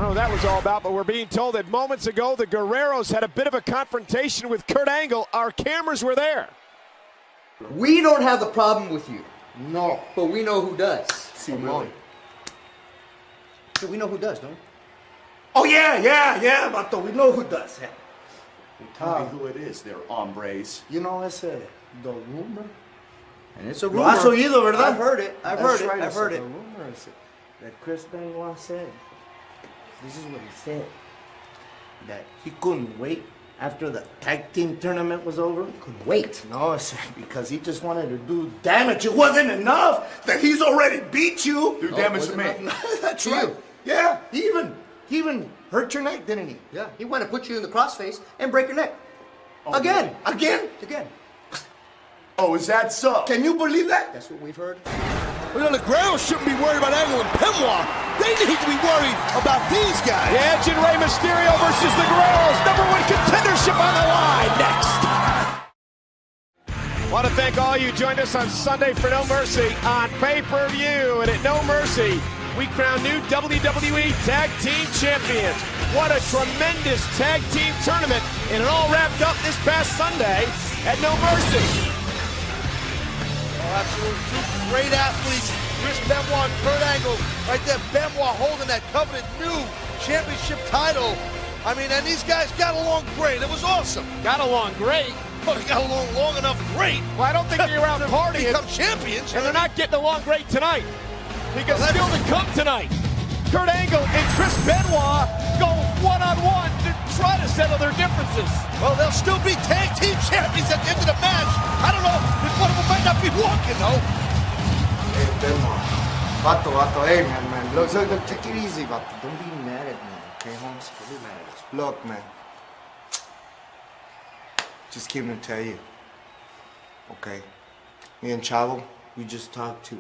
know what that was all about, but we're being told that moments ago the Guerreros had a bit of a confrontation with Kurt Angle. Our cameras were there. We don't have the problem with you. No. But we know who does. Simón. So we know who does, don't we? Oh, yeah, vato. We know who does. Yeah. Tell me who it is, they're hombres. You know, ese, the rumor. And it's a Lo rumor. has oído, ¿verdad? I've heard it. I've heard it. The rumor is that Chris Benoit said. This is what he said. That he couldn't wait after the tag team tournament was over. Couldn't wait. No, it's because he just wanted to do damage. It wasn't enough that he's already beat you. Do damage to me. That's To right. you. Yeah, he even hurt your neck, didn't he? Yeah. He wanted to put you in the crossface and break your neck. Oh, Again. Again? Oh, is that so? Can you believe that? That's what we've heard. Well, the Guerreros shouldn't be worried about Angle and Benoit. They need to be worried about these guys. The Edge and Rey Mysterio versus the Guerreros. #1 contendership on the line. Next. Want to thank all you who joined us on Sunday for No Mercy on pay-per-view. And at No Mercy, we crown new WWE Tag Team Champions. What a tremendous tag team tournament. And it all wrapped up this past Sunday at No Mercy. Oh, absolutely. Two great athletes, Chris Benoit and Kurt Angle. Right there, Benoit holding that coveted new championship title. I mean, and these guys got along great. It was awesome. Got along great. Well, they got along long enough great. Well, I don't think they were out partying. Become champions. And they're not getting along great tonight. Because still to come tonight, Kurt Angle and Chris Benoit go one-on-one to try to settle their differences. Well, they'll still be tag team champions at the end of the match. I don't know if one of them might not be walking, though. Hey, Benoit. Vato, hey, man. Look, take it easy, vato. Don't be mad at me, okay, Holmes? Don't be mad at us. Look, man. Just came to tell you, okay? Me and Chavo, we just talked to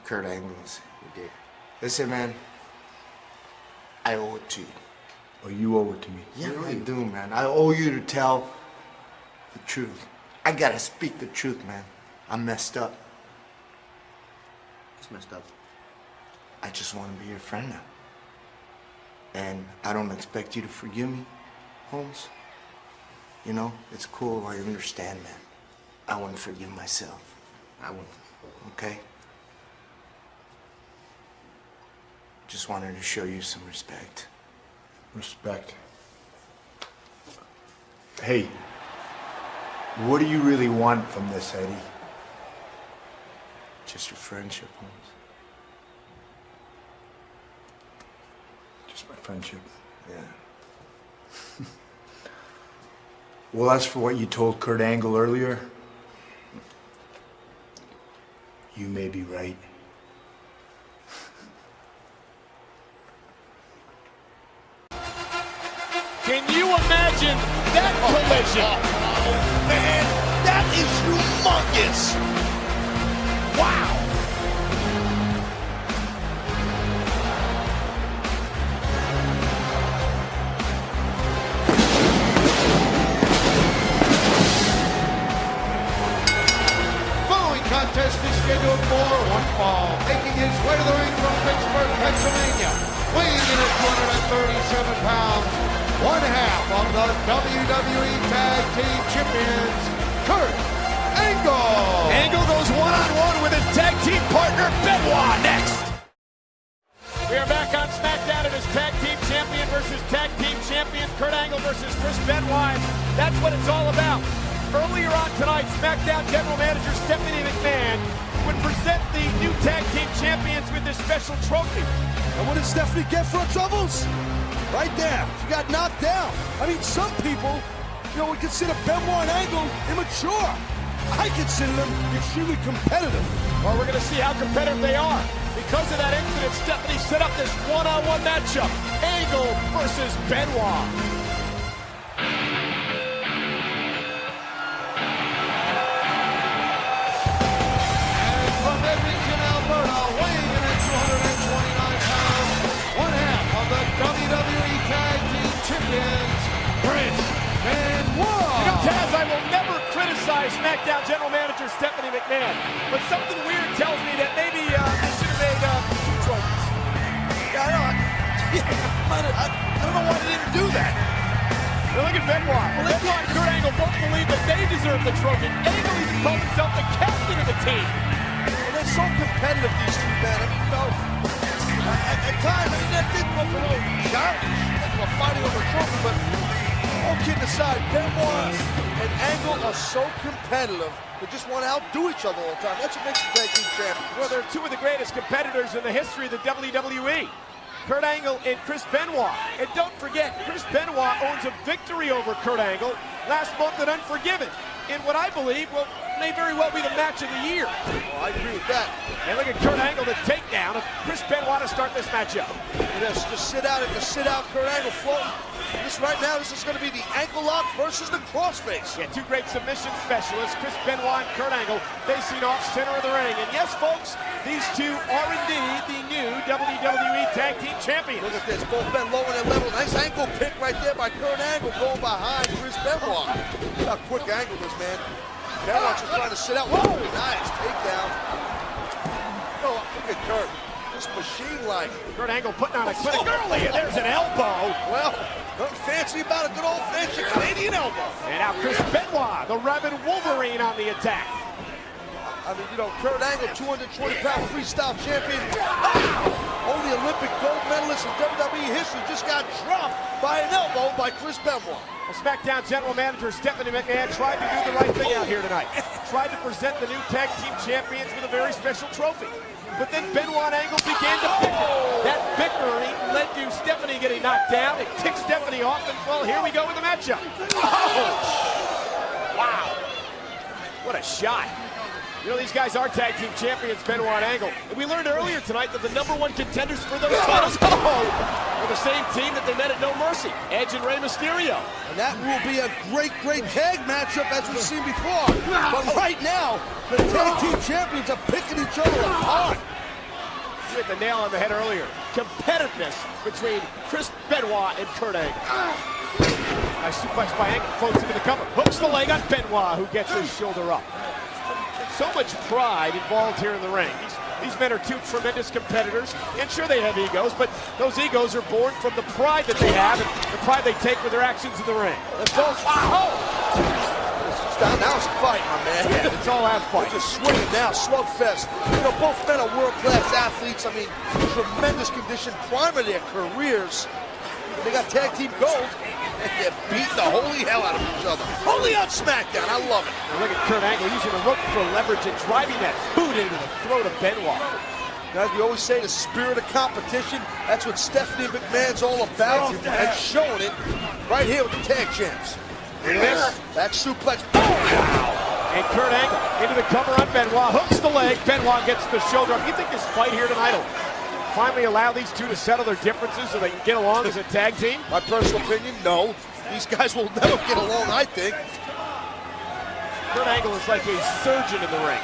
Kurt Angle. We did. Listen, man, I owe it to you. Oh, you owe it to me. Yeah, I do, man. I owe you to tell the truth. I gotta speak the truth, man. I messed up. He's messed up. I just want to be your friend now. And I don't expect you to forgive me, Holmes. You know, it's cool. I understand, man. I want to forgive myself. I won't. Okay? Just wanted to show you some respect. Respect. Hey, what do you really want from this, Eddie? Just your friendship, Holmes. Just my friendship. Yeah. Well, as for what you told Kurt Angle earlier, you may be right. Can you imagine that collision? Oh, man, that is humongous. Wow. Following contest is scheduled for one fall, making his way to the ring from Pittsburgh, Pennsylvania, weighing in at 237 pounds, one half of the WWE Tag Team Champions, Kurt Angle. Angle goes one-on-one with his tag team partner, Benoit, next. We are back on SmackDown. It is tag team champion versus tag team champion, Kurt Angle versus Chris Benoit. That's what it's all about. Earlier on tonight, SmackDown General Manager Stephanie McMahon would present the new tag team champions with this special trophy. And what did Stephanie get for her troubles? Right there. She got knocked down. I mean, some people, would consider Benoit and Angle immature. I consider them extremely competitive. Well, we're going to see how competitive they are. Because of that incident, Stephanie set up this one-on-one matchup. Angle versus Benoit. WWE Tag Team Champions, Chris Benoit. You know, Taz, I will never criticize SmackDown General Manager Stephanie McMahon, but something weird tells me that maybe I should have made two trophies. Yeah, I know. I don't know why they didn't do that. Now look at Benoit. Benoit and Kurt Angle both believe that they deserve the trophy. Angle even called himself the captain of the team. And they're so competitive, these two men. I mean, you know, at times, I mean, that did look a little childish, like we're fighting over a trophy, but all kidding aside, Benoit and Angle are so competitive. They just want to outdo each other all the time. That's what makes them tag team champions. Well, they're two of the greatest competitors in the history of the WWE. Kurt Angle and Chris Benoit. And don't forget, Chris Benoit owns a victory over Kurt Angle last month at Unforgiven, in what I believe may very well be the match of the year. Oh, I agree with that. And look at Kurt Angle, the takedown of Chris Benoit to start this matchup. Yes, just sit out Kurt Angle floating. This is going to be the ankle lock versus the crossface. Yeah, two great submission specialists, Chris Benoit and Kurt Angle, facing off center of the ring. And yes, folks, these two are indeed the new WWE Tag Team Champions. Look at this, both men lowering their level. Nice ankle pick right there by Kurt Angle, going behind Chris Benoit. Look how quick angle this, man. Benoit's just trying to sit out. Whoa, nice takedown. Oh, look at Kurt. Just machine-like. Kurt Angle putting on a clinic early, and there's an elbow. Well, nothing fancy about a good old-fashioned Canadian elbow. And now Chris Benoit, the rabid Wolverine, on the attack. I mean, you know, Kurt Angle, 220-pound freestyle champion. Only Olympic gold medalist in WWE history, just got dropped by an elbow by Chris Benoit. Well, SmackDown General Manager Stephanie McMahon tried to do the right thing out here tonight. Tried to present the new Tag Team Champions with a very special trophy. But then Benoit and Angle began to bicker. That bickering led to Stephanie getting knocked down. It ticked Stephanie off, and well, here we go with the matchup. Oh! Wow. What a shot. You know, these guys are Tag Team Champions, Benoit and Angle. And we learned earlier tonight that the #1 contenders for those titles are the same team that they met at No Mercy, Edge and Rey Mysterio. And that will be a great, great tag matchup as we've seen before. But right now, the Tag Team Champions are picking each other apart. You hit the nail on the head earlier. Competitiveness between Chris Benoit and Kurt Angle. Nice suplex by Angle, floats into the cover. Hooks the leg on Benoit, who gets his shoulder up. So much pride involved here in the ring. These men are two tremendous competitors, and sure they have egos, but those egos are born from the pride that they have and the pride they take with their actions in the ring. Now it's a fight, my man. Yeah, it's all out fight. They're just swinging now, slugfest. You know, both men are world-class athletes. I mean, tremendous condition, prime of their careers. They got tag team gold, and they're beating the holy hell out of each other. Only on SmackDown, I love it. Now look at Kurt Angle using the rope for leverage and driving that boot into the throat of Benoit. Now, as we always say, the spirit of competition, that's what Stephanie McMahon's all about, and showing it right here with the tag champs. Look at this. Back suplex. Wow. And Kurt Angle into the cover on Benoit, hooks the leg, Benoit gets the shoulder up. You think this fight here tonight will finally allow these two to settle their differences so they can get along as a tag team? My personal opinion, no. These guys will never get along, I think. Kurt Angle is like a surgeon in the ring.